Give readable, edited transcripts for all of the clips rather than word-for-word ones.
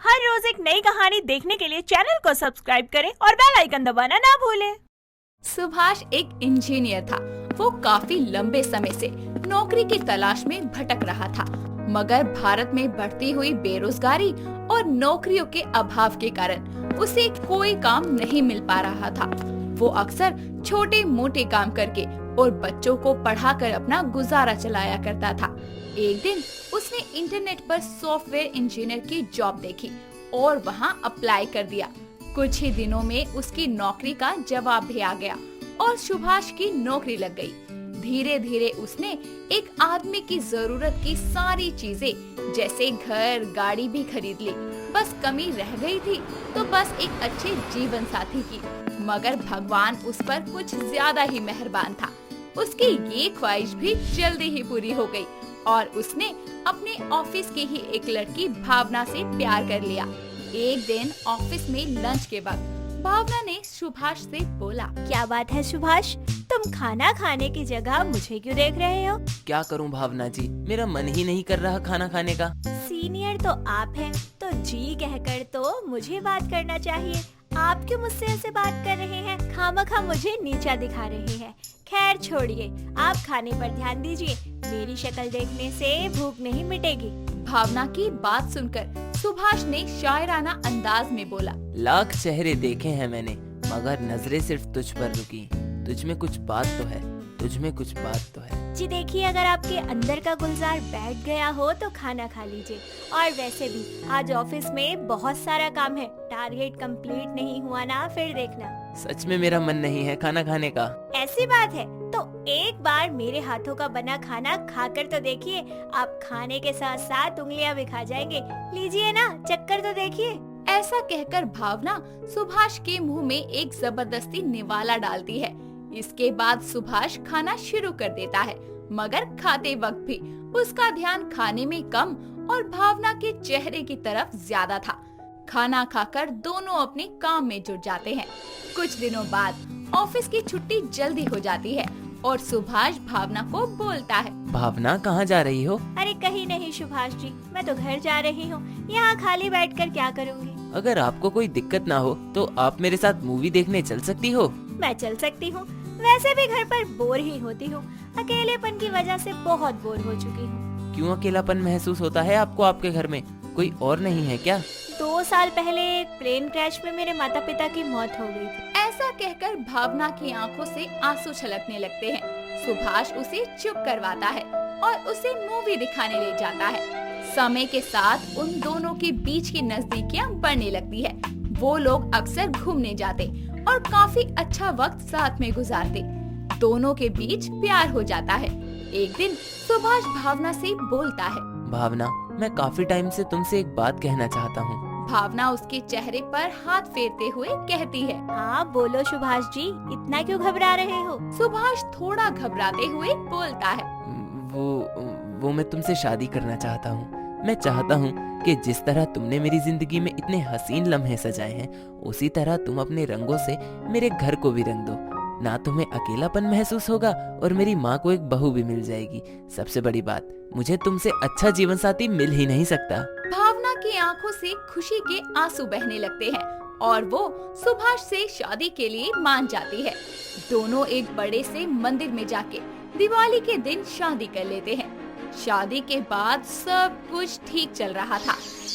हर रोज एक नई कहानी देखने के लिए चैनल को सब्सक्राइब करें और बेल आइकन दबाना ना भूलें। सुभाष एक इंजीनियर था। वो काफी लंबे समय से नौकरी की तलाश में भटक रहा था, मगर भारत में बढ़ती हुई बेरोजगारी और नौकरियों के अभाव के कारण उसे कोई काम नहीं मिल पा रहा था। वो अक्सर छोटे मोटे काम करके और बच्चों को पढ़ाकर अपना गुजारा चलाया करता था। एक दिन उसने इंटरनेट पर सॉफ्टवेयर इंजीनियर की जॉब देखी और वहां अप्लाई कर दिया। कुछ ही दिनों में उसकी नौकरी का जवाब भी आ गया और सुभाष की नौकरी लग गई। धीरे धीरे उसने एक आदमी की जरूरत की सारी चीजें जैसे घर गाड़ी भी खरीद ली। बस कमी रह गई थी तो बस एक अच्छे जीवन साथी की। मगर भगवान उस पर कुछ ज्यादा ही मेहरबान था। उसकी ये ख्वाहिश भी जल्दी ही पूरी हो गई और उसने अपने ऑफिस की ही एक लड़की भावना से प्यार कर लिया। एक दिन ऑफिस में लंच के वक्त भावना ने सुभाष से बोला, क्या बात है सुभाष, तुम खाना खाने की जगह मुझे क्यों देख रहे हो? क्या करूं भावना जी, मेरा मन ही नहीं कर रहा खाना खाने का। सीनियर तो आप हैं, तो जी कहकर तो मुझे बात करना चाहिए। आप क्यों मुझसे ऐसे बात कर रहे हैं? खामखा मुझे नीचा दिखा रहे हैं। खैर छोड़िए, आप खाने पर ध्यान दीजिए। मेरी शक्ल देखने से भूख नहीं मिटेगी। भावना की बात सुनकर सुभाष ने शायराना अंदाज में बोला, लाख चेहरे देखे हैं मैंने, मगर नजरें सिर्फ तुझ पर रुकी। तुझ में कुछ बात तो है, तुझ में कुछ बात तो है। जी देखिए, अगर आपके अंदर का गुलजार बैठ गया हो तो खाना खा लीजिए। और वैसे भी आज ऑफिस में बहुत सारा काम है, टारगेट कंप्लीट नहीं हुआ ना फिर देखना। सच में मेरा मन नहीं है खाना खाने का। ऐसी बात है तो एक बार मेरे हाथों का बना खाना खाकर तो देखिए। आप खाने के साथ साथ उंगलियां भी खा जाएंगे। लीजिए ना, चक्कर तो देखिए। ऐसा कहकर भावना सुभाष के मुंह में एक जबरदस्ती निवाला डालती है। इसके बाद सुभाष खाना शुरू कर देता है, मगर खाते वक्त भी उसका ध्यान खाने में कम और भावना के चेहरे की तरफ ज्यादा था। खाना खाकर दोनों अपने काम में जुट जाते हैं। कुछ दिनों बाद ऑफिस की छुट्टी जल्दी हो जाती है और सुभाष भावना को बोलता है, भावना कहाँ जा रही हो? अरे कहीं नहीं सुभाष जी, मैं तो घर जा रही हूँ। यहाँ खाली बैठकर क्या करूँगी? अगर आपको कोई दिक्कत ना हो तो आप मेरे साथ मूवी देखने चल सकती हो। मैं चल सकती हूँ, वैसे भी घर पर बोर ही होती हूँ। अकेलेपन की वजह से बहुत बोर हो चुकी हूँ। क्यों अकेलापन महसूस होता है आपको? आपके घर में कोई और नहीं है क्या? 2 साल पहले एक प्लेन क्रैश में मेरे माता पिता की मौत हो गई थी। ऐसा कहकर भावना की आंखों से आंसू छलकने लगते हैं। सुभाष उसे चुप करवाता है और उसे मूवी दिखाने ले जाता है। समय के साथ उन दोनों के बीच की नजदीकियां बढ़ने लगती है। वो लोग अक्सर घूमने जाते और काफी अच्छा वक्त साथ में गुजारते। दोनों के बीच प्यार हो जाता है। एक दिन सुभाष भावना से बोलता है, भावना, मैं काफी टाइम से तुमसे एक बात कहना चाहता हूँ। भावना उसके चेहरे पर हाथ फेरते हुए कहती है, हाँ बोलो सुभाष जी, इतना क्यों घबरा रहे हो? सुभाष थोड़ा घबराते हुए बोलता है, वो मैं तुमसे शादी करना चाहता हूँ। मैं चाहता हूँ कि जिस तरह तुमने मेरी जिंदगी में इतने हसीन लम्हे सजाए हैं, उसी तरह तुम अपने रंगों से मेरे घर को भी रंग दो। ना तुम्हें अकेलापन महसूस होगा और मेरी माँ को एक बहू भी मिल जाएगी। सबसे बड़ी बात, मुझे तुमसे अच्छा जीवन साथी मिल ही नहीं सकता। भावना की आंखों से खुशी के आंसू बहने लगते हैं और वो सुभाष से शादी के लिए मान जाती है। दोनों एक बड़े से मंदिर में जाके दिवाली के दिन शादी कर लेते हैं। शादी के बाद सब कुछ ठीक चल रहा था।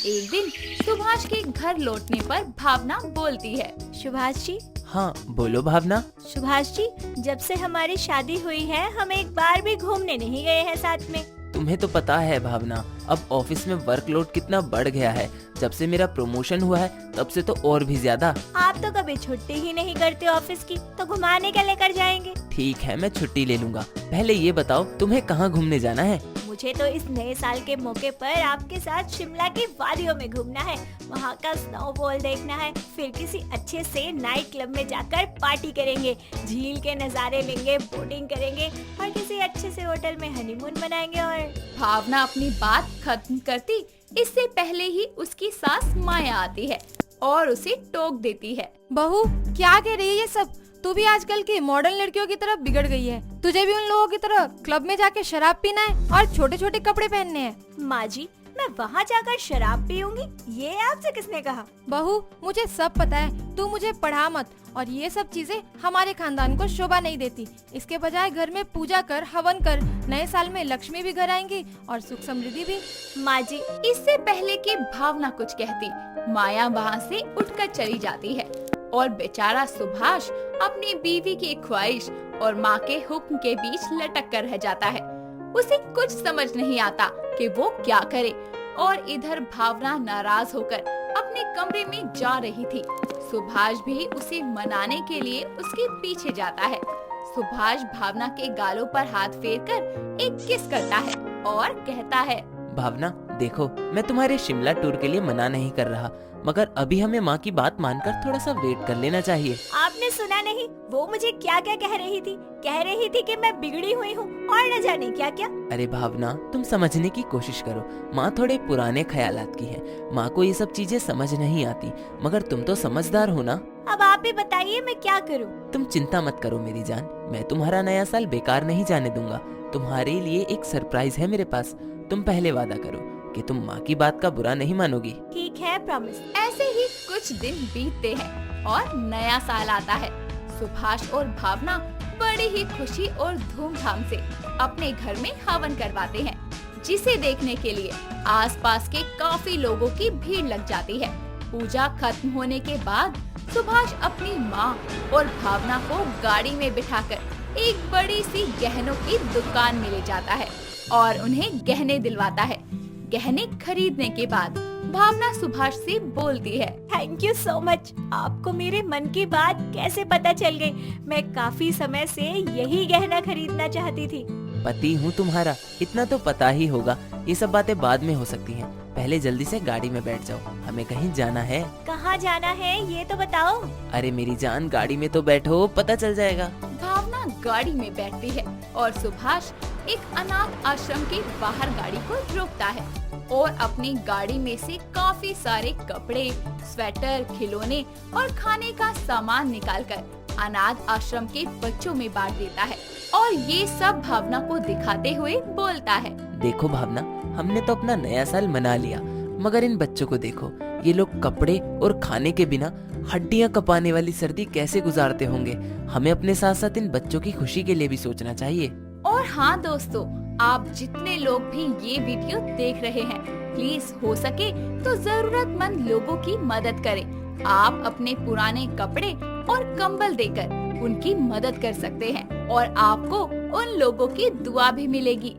एक दिन सुभाष के घर लौटने पर भावना बोलती है, सुभाष जी। हाँ बोलो भावना। सुभाष जी, जब से हमारी शादी हुई है हम एक बार भी घूमने नहीं गए हैं साथ में। तुम्हें तो पता है भावना, अब ऑफिस में वर्कलोड कितना बढ़ गया है। जब से मेरा प्रमोशन हुआ है तब से तो और भी ज्यादा। आप तो कभी छुट्टी ही नहीं करते ऑफिस की, तो घुमाने के लेकर जाएंगे। ठीक है, मैं छुट्टी ले लूंगा। पहले ये बताओ, तुम्हें कहाँ घूमने जाना है? मुझे तो इस नए साल के मौके पर आपके साथ शिमला की वादियों में घूमना है। वहाँ का स्नोफॉल देखना है। फिर किसी अच्छे से नाइट क्लब में जाकर पार्टी करेंगे, झील के नज़ारे लेंगे, बोटिंग करेंगे और किसी अच्छे से होटल में हनीमून मनाएंगे। और भावना अपनी बात खत्म करती इससे पहले ही उसकी सास माया आती है और उसे टोक देती है, बहू क्या कह रही है ये सब? तू भी आजकल की मॉडर्न लड़कियों की तरफ बिगड़ गई है। तुझे भी उन लोगों की तरह क्लब में जाके शराब पीना है और छोटे छोटे कपड़े पहनने हैं। माँ जी, मैं वहाँ जाकर शराब पीऊंगी? ये आपसे किसने कहा? बहू, मुझे सब पता है, तू मुझे पढ़ा मत। और ये सब चीजें हमारे खानदान को शोभा नहीं देती। इसके बजाय घर में पूजा कर, हवन कर। नए साल में लक्ष्मी भी घर आएंगी और सुख समृद्धि भी। माँ जी, इससे पहले कि भावना कुछ कहती, माया वहाँ से उठकर चली जाती है और बेचारा सुभाष अपनी बीवी की ख्वाहिश और माँ के हुक्म के बीच लटक कर रह जाता है। उसे कुछ समझ नहीं आता कि वो क्या करे। और इधर भावना नाराज होकर अपने कमरे में जा रही थी। सुभाष भी उसे मनाने के लिए उसके पीछे जाता है। सुभाष भावना के गालों पर हाथ फेरकर एक किस करता है और कहता है, भावना देखो, मैं तुम्हारे शिमला टूर के लिए मना नहीं कर रहा, मगर अभी हमें माँ की बात मानकर थोड़ा सा वेट कर लेना चाहिए। आपने सुना नहीं? वो मुझे क्या क्या कह रही थी? कह रही थी कि मैं बिगड़ी हुई हूँ और न जाने क्या क्या। अरे भावना, तुम समझने की कोशिश करो। माँ थोड़े पुराने ख्यालात की है। माँ को ये सब चीजें समझ नहीं आती, मगर तुम तो समझदार हो ना। अब आप ही बताइए मैं क्या करूँ? तुम चिंता मत करो मेरी जान, मैं तुम्हारा नया साल बेकार नहीं जाने दूंगा। तुम्हारे लिए एक सरप्राइज है मेरे पास। तुम पहले वादा करो कि तुम माँ की बात का बुरा नहीं मानोगी। ठीक है, प्रॉमिस। ऐसे ही कुछ दिन बीतते हैं और नया साल आता है। सुभाष और भावना बड़ी ही खुशी और धूमधाम से अपने घर में हवन करवाते हैं, जिसे देखने के लिए आसपास के काफी लोगों की भीड़ लग जाती है। पूजा खत्म होने के बाद सुभाष अपनी माँ और भावना को गाड़ी में बिठाकर एक बड़ी सी गहनों की दुकान में ले जाता है और उन्हें गहने दिलवाता है। गहने खरीदने के बाद भावना सुभाष से बोलती है, थैंक यू सो मच। आपको मेरे मन की बात कैसे पता चल गई? मैं काफी समय से यही गहना खरीदना चाहती थी। पति हूँ तुम्हारा, इतना तो पता ही होगा। ये सब बातें बाद में हो सकती हैं। पहले जल्दी से गाड़ी में बैठ जाओ, हमें कहीं जाना है। कहाँ जाना है ये तो बताओ। अरे मेरी जान, गाड़ी में तो बैठो, पता चल जाएगा। भावना गाड़ी में बैठती है और सुभाष एक अनाथ आश्रम के बाहर गाड़ी को रोकता है और अपनी गाड़ी में से काफी सारे कपड़े, स्वेटर, खिलौने और खाने का सामान निकालकर अनाथ आश्रम के बच्चों में बांट देता है और ये सब भावना को दिखाते हुए बोलता है, देखो भावना, हमने तो अपना नया साल मना लिया, मगर इन बच्चों को देखो। ये लोग कपड़े और खाने के बिना हड्डियां कपाने वाली सर्दी कैसे गुजारते होंगे। हमें अपने साथ साथ इन बच्चों की खुशी के लिए भी सोचना चाहिए। और हाँ दोस्तों, आप जितने लोग भी ये वीडियो देख रहे हैं, प्लीज हो सके तो जरूरतमंद लोगों की मदद करें। आप अपने पुराने कपड़े और कंबल देकर उनकी मदद कर सकते हैं और आपको उन लोगों की दुआ भी मिलेगी।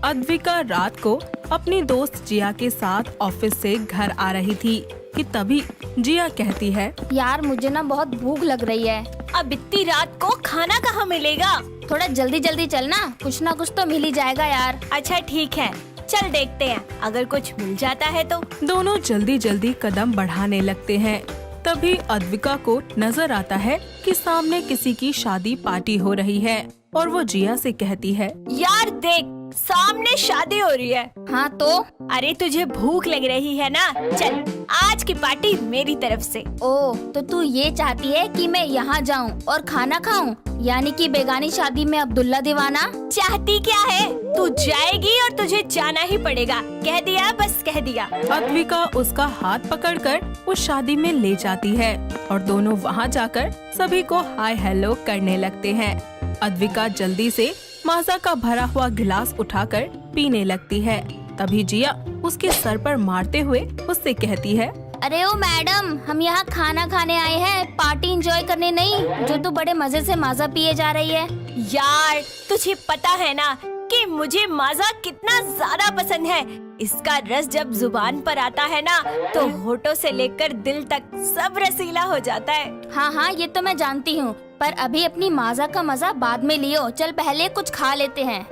अद्विका रात को अपनी दोस्त जिया के साथ ऑफिस से घर आ रही थी कि तभी जिया कहती है, यार मुझे ना बहुत भूख लग रही है। अब इतनी रात को खाना कहाँ मिलेगा? थोड़ा जल्दी जल्दी चलना, कुछ ना कुछ तो मिल ही जाएगा यार। अच्छा ठीक है, चल देखते हैं, अगर कुछ मिल जाता है तो। दोनों जल्दी जल्दी कदम बढ़ाने लगते हैं। तभी अद्विका को नजर आता है कि सामने किसी की शादी पार्टी हो रही है और वो जिया से कहती है, यार देख, सामने शादी हो रही है। हाँ तो? अरे तुझे भूख लग रही है ना, चल आज की पार्टी मेरी तरफ से। ओ, तो तू ये चाहती है कि मैं यहाँ जाऊँ और खाना खाऊं, यानी कि बेगानी शादी में अब्दुल्ला दीवाना? चाहती क्या है? तू जाएगी और तुझे जाना ही पड़ेगा। कह दिया, बस कह दिया। अद्विका उसका हाथ पकड़कर उस शादी में ले जाती है और दोनों वहाँ जाकर सभी को हाय हेलो करने लगते हैं। अद्विका जल्दी से माजा का भरा हुआ गिलास उठाकर पीने लगती है। तभी जिया उसके सर पर मारते हुए उससे कहती है, अरे ओ मैडम, हम यहाँ खाना खाने आए हैं, पार्टी एंजॉय करने नहीं, जो तू बड़े मजे से माजा पिए जा रही है। यार तुझे पता है ना कि मुझे माजा कितना ज्यादा पसंद है। इसका रस जब जुबान पर आता है ना, तो होठों से लेकर दिल तक सब रसीला हो जाता है। हाँ हाँ, ये तो मैं जानती हूँ, पर अभी अपनी माजा का मजा बाद में लियो, चल पहले कुछ खा लेते हैं।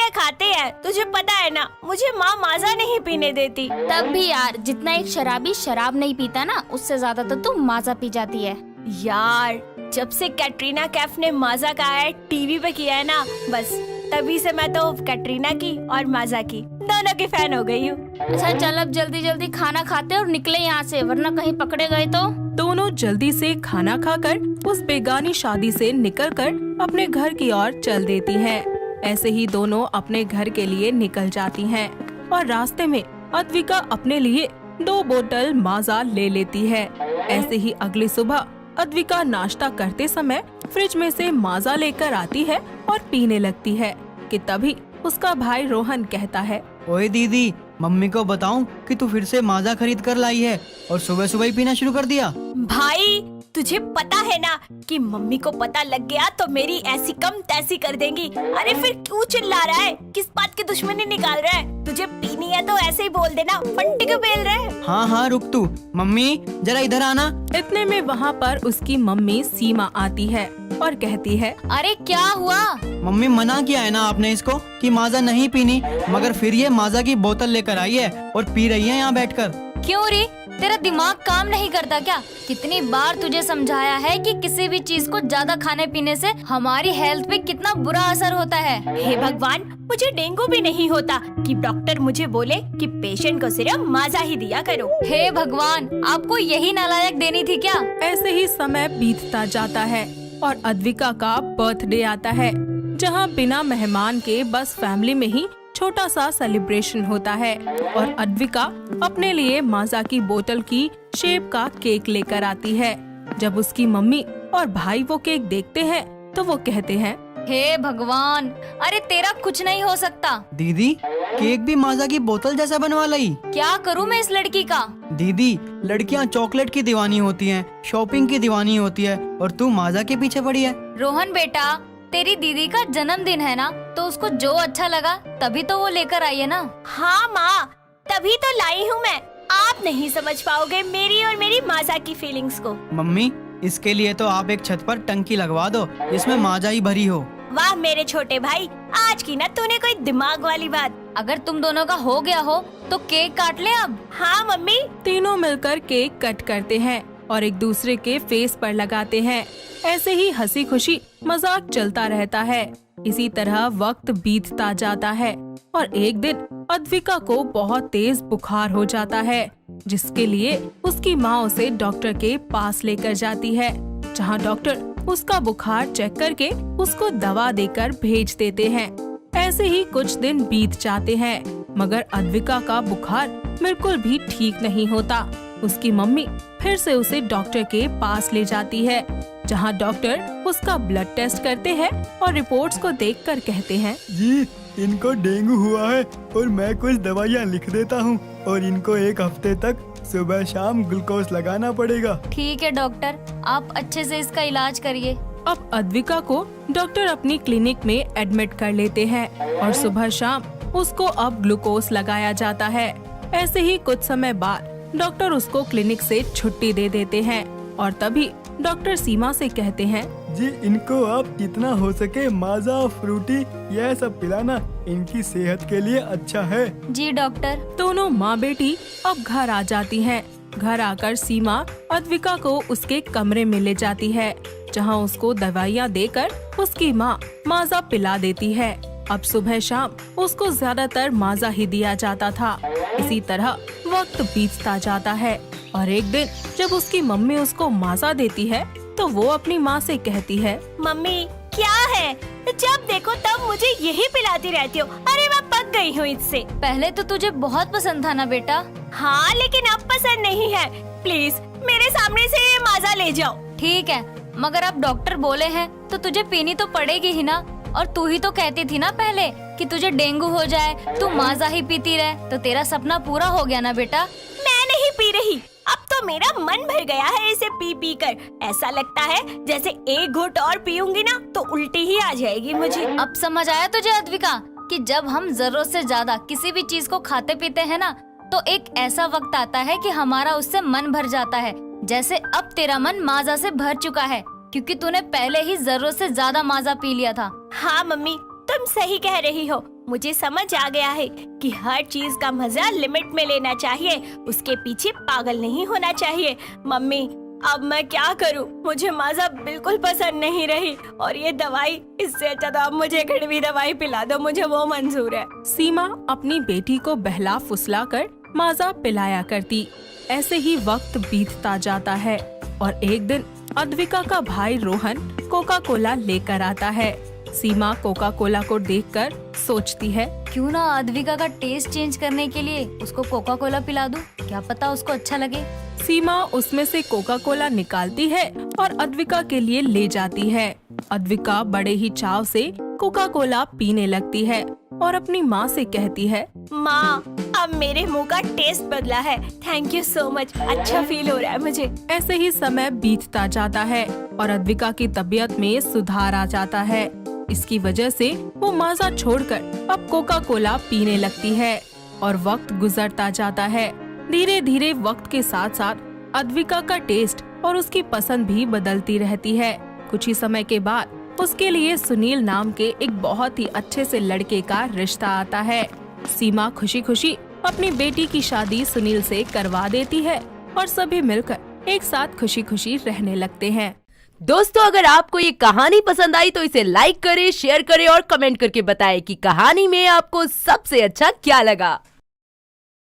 खाते हैं। तुझे पता है ना, मुझे माँ माजा नहीं पीने देती। तब भी यार, जितना एक शराबी शराब नहीं पीता ना, उससे ज्यादा तो तू माजा पी जाती है। यार जब से कैटरीना कैफ ने माजा का ऐड टीवी पे किया है ना, बस तभी से मैं तो कैटरीना की और माजा की दोनों की फैन हो गई हूँ। अच्छा चल, अब जल्दी जल्दी खाना खाते और निकले यहाँ से, वरना कहीं पकड़े गए तो। दोनों जल्दी से खाना खाकर उस बेगानी शादी से निकलकर अपने घर की ओर चल देती हैं। ऐसे ही दोनों अपने घर के लिए निकल जाती हैं और रास्ते में अद्विका अपने लिए 2 बोतल माजा ले लेती है। ऐसे ही अगली सुबह अद्विका नाश्ता करते समय फ्रिज में से माजा लेकर आती है और पीने लगती है कि तभी उसका भाई रोहन कहता है, ओए दीदी, मम्मी को बताऊं कि तू फिर से माजा खरीद कर लाई है और सुबह सुबह ही पीना शुरू कर दिया। भाई तुझे पता है ना कि मम्मी को पता लग गया तो मेरी ऐसी कम तैसी कर देंगी। अरे फिर क्यों चिल्ला रहा है? किस बात की दुश्मनी निकाल रहा है? तुझे पीनी है तो ऐसे ही बोल देना, फंटी क्यों बेल रहा है? हाँ रुक तू। मम्मी जरा इधर आना। इतने में वहाँ पर उसकी मम्मी सीमा आती है और कहती है, अरे क्या हुआ? मम्मी मना किया है ना आपने इसको कि माजा नहीं पीनी, मगर फिर ये माजा की बोतल लेकर आई है और पी रही है यहाँ बैठकर। क्यों रे, तेरा दिमाग काम नहीं करता क्या? कितनी बार तुझे समझाया है कि किसी भी चीज को ज्यादा खाने पीने से हमारी हेल्थ पे कितना बुरा असर होता है। हे भगवान, मुझे डेंगू भी नहीं होता कि डॉक्टर मुझे बोले कि पेशेंट को सिर्फ माजा ही दिया करो। हे भगवान, आपको यही नालायक देनी थी क्या? ऐसे ही समय बीतता जाता है और अद्विका का बर्थडे आता है, जहाँ बिना मेहमान के बस फैमिली में ही छोटा सा सेलिब्रेशन होता है और अद्विका अपने लिए माजा की बोतल की शेप का केक लेकर आती है। जब उसकी मम्मी और भाई वो केक देखते हैं तो वो कहते हैं, हे भगवान, अरे तेरा कुछ नहीं हो सकता। दीदी, केक भी माजा की बोतल जैसा बनवा लाई। क्या करूँ मैं इस लड़की का? दीदी, लड़कियाँ चॉकलेट की दीवानी होती हैं, शॉपिंग की दीवानी होती है और तू माजा के पीछे पड़ी है। रोहन बेटा, तेरी दीदी का जन्मदिन है ना, तो उसको जो अच्छा लगा तभी तो वो लेकर आई है ना। हाँ माँ, तभी तो लाई हूँ मैं। आप नहीं समझ पाओगे मेरी और मेरी माजा की फीलिंग्स को। मम्मी, इसके लिए तो आप एक छत पर टंकी लगवा दो जिसमें माजा ही भरी हो। वाह मेरे छोटे भाई, आज की ना तूने कोई दिमाग वाली बात। अगर तुम दोनों का हो गया हो तो केक काट ले अब। हाँ मम्मी। तीनों मिलकर केक कट करते हैं और एक दूसरे के फेस पर लगाते हैं। ऐसे ही हंसी खुशी मजाक चलता रहता है। इसी तरह वक्त बीतता जाता है और एक दिन अद्विका को बहुत तेज बुखार हो जाता है, जिसके लिए उसकी माँ उसे डॉक्टर के पास लेकर जाती है, जहाँ डॉक्टर उसका बुखार चेक करके उसको दवा देकर भेज देते हैं। ऐसे ही कुछ दिन बीत जाते हैं, मगर अद्विका का बुखार बिल्कुल भी ठीक नहीं होता। उसकी मम्मी फिर से उसे डॉक्टर के पास ले जाती है, जहां डॉक्टर उसका ब्लड टेस्ट करते हैं और रिपोर्ट्स को देखकर कहते हैं, जी, इनको डेंगू हुआ है और मैं कुछ दवाइयाँ लिख देता हूँ और इनको 1 हफ्ते तक सुबह शाम ग्लूकोज लगाना पड़ेगा। ठीक है डॉक्टर, आप अच्छे से इसका इलाज करिए। अब अद्विका को डॉक्टर अपनी क्लिनिक में एडमिट कर लेते हैं और सुबह शाम उसको अब ग्लूकोज लगाया जाता है। ऐसे ही कुछ समय बाद डॉक्टर उसको क्लिनिक से छुट्टी दे देते हैं और तभी डॉक्टर सीमा से कहते हैं, जी, इनको आप जितना हो सके माजा, फ्रूटी यह सब पिलाना, इनकी सेहत के लिए अच्छा है। जी डॉक्टर। दोनों माँ बेटी अब घर आ जाती हैं। घर आकर सीमा अद्विका को उसके कमरे में ले जाती है, जहाँ उसको दवाइयाँ देकर उसकी माँ माजा पिला देती है। अब सुबह शाम उसको ज्यादातर माजा ही दिया जाता था। इसी तरह वक्त बीतता जाता है और एक दिन जब उसकी मम्मी उसको माजा देती है तो वो अपनी माँ से कहती है, मम्मी क्या है, जब देखो तब मुझे यही पिलाती रहती हो। अरे मैं पक गई हूँ इससे। पहले तो तुझे बहुत पसंद था ना बेटा। हाँ, लेकिन अब पसंद नहीं है। प्लीज मेरे सामने से ये माजा ले जाओ। ठीक है, मगर अब डॉक्टर बोले हैं तो तुझे पीनी तो पड़ेगी ही ना। और तू ही तो कहती थी ना पहले कि तुझे डेंगू हो जाए तू माजा ही पीती रहे, तो तेरा सपना पूरा हो गया ना बेटा। मैं नहीं पी रही, अब तो मेरा मन भर गया है इसे पी पी कर। ऐसा लगता है जैसे एक घूंट और पीऊंगी ना तो उल्टी ही आ जाएगी मुझे। अब समझ आया तुझे अद्विका कि जब हम जरूरत से ज्यादा किसी भी चीज को खाते पीते हैं ना, तो एक ऐसा वक्त आता है कि हमारा उससे मन भर जाता है। जैसे अब तेरा मन माजा से भर चुका है, क्योंकि तूने पहले ही जरूरत से ज्यादा माजा पी लिया था। हाँ मम्मी, तुम सही कह रही हो। मुझे समझ आ गया है कि हर चीज का मजा लिमिट में लेना चाहिए, उसके पीछे पागल नहीं होना चाहिए। मम्मी, अब मैं क्या करूं? मुझे माजा बिल्कुल पसंद नहीं रही और ये दवाई, इससे अच्छा तो अब मुझे कड़वी दवाई पिला दो, मुझे वो मंजूर है। सीमा अपनी बेटी को बहला फुसला कर माजा पिलाया करती। ऐसे ही वक्त बीतता जाता है और एक दिन अद्विका का भाई रोहन कोका कोला लेकर आता है, सीमा कोका कोला को देखकर सोचती है, क्यों ना अद्विका का टेस्ट चेंज करने के लिए उसको कोका कोला पिला दूं, क्या पता उसको अच्छा लगे। सीमा उसमें से कोका कोला निकालती है और अद्विका के लिए ले जाती है। अद्विका बड़े ही चाव से कोका कोला पीने लगती है और अपनी माँ से कहती है, माँ, अब मेरे मुंह का टेस्ट बदला है। थैंक यू सो मच, अच्छा फील हो रहा है मुझे। ऐसे ही समय बीतता जाता है और अद्विका की तबीयत में सुधार आ जाता है। इसकी वजह से वो माजा छोड़कर अब कोका कोला पीने लगती है और वक्त गुजरता जाता है। धीरे धीरे वक्त के साथ साथ अद्विका का टेस्ट और उसकी पसंद भी बदलती रहती है। कुछ ही समय के बाद उसके लिए सुनील नाम के एक बहुत ही अच्छे से लड़के का रिश्ता आता है। सीमा खुशी खुशी अपनी बेटी की शादी सुनील से करवा देती है और सभी मिलकर एक साथ खुशी खुशी रहने लगते हैं। दोस्तों, अगर आपको ये कहानी पसंद आई तो इसे लाइक करें, शेयर करें और कमेंट करके बताएं कि कहानी में आपको सबसे अच्छा क्या लगा।